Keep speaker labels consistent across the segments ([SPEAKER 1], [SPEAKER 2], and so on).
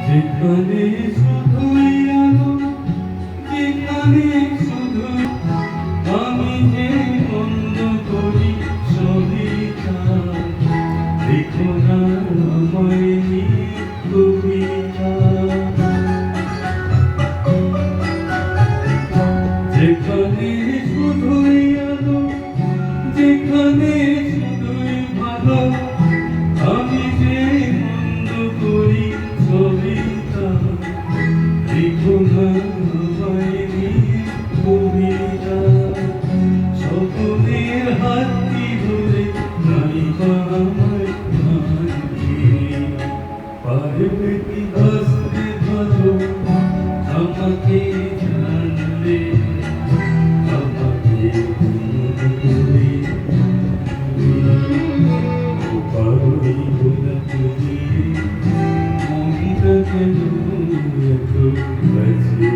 [SPEAKER 1] যেখানে শুধুই আলো, যেখানে শুধু আমি যে বন্ধ করি সবই দেখো না আমায় কবিতা। যেখানে শুধুই আলো, যেখানে শুধুই ভালো, আমি যে বন্ধ করি সবই দেখো না আমায় কবিতা। সকলের হাতটি ধরে নাই বা আমায় পারবে কি বাঁচতে ভালো আমাকে জানলে, আমাকে করে পারবি গোলাপ দিয়ে মনটা কেন এত কাছে।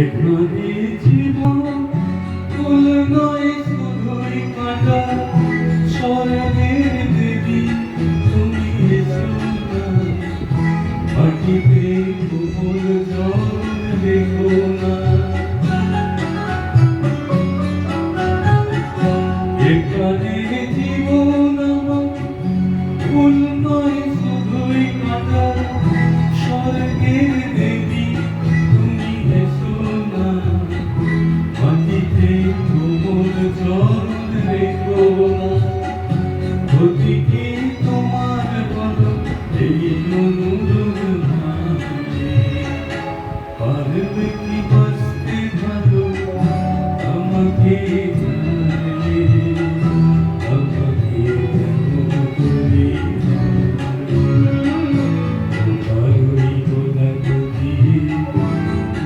[SPEAKER 1] এখানে জীবন ফুল নয় শুধুই কাঁটা, স্বর্গের দেবী তুমি এসো না, মাটিতে কোমল জল রেখো না। এখানে জীবন আমার ফুল নয় শুধুই কাঁটা, স্বর্গের দেবী তুমি এসো না, মাটিতে কোমল জল রেখো না। প্রতিটি তোমার বলো এই অনুরোধ মানে, পারবে কি বাঁচতে ভালো আমাকে জানলে, আমাকে কেমন করে ভালোই গোলাপ দিয়ে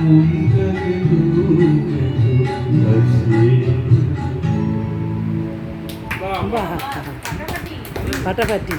[SPEAKER 1] মনটা গেল
[SPEAKER 2] ফাটাফাটি।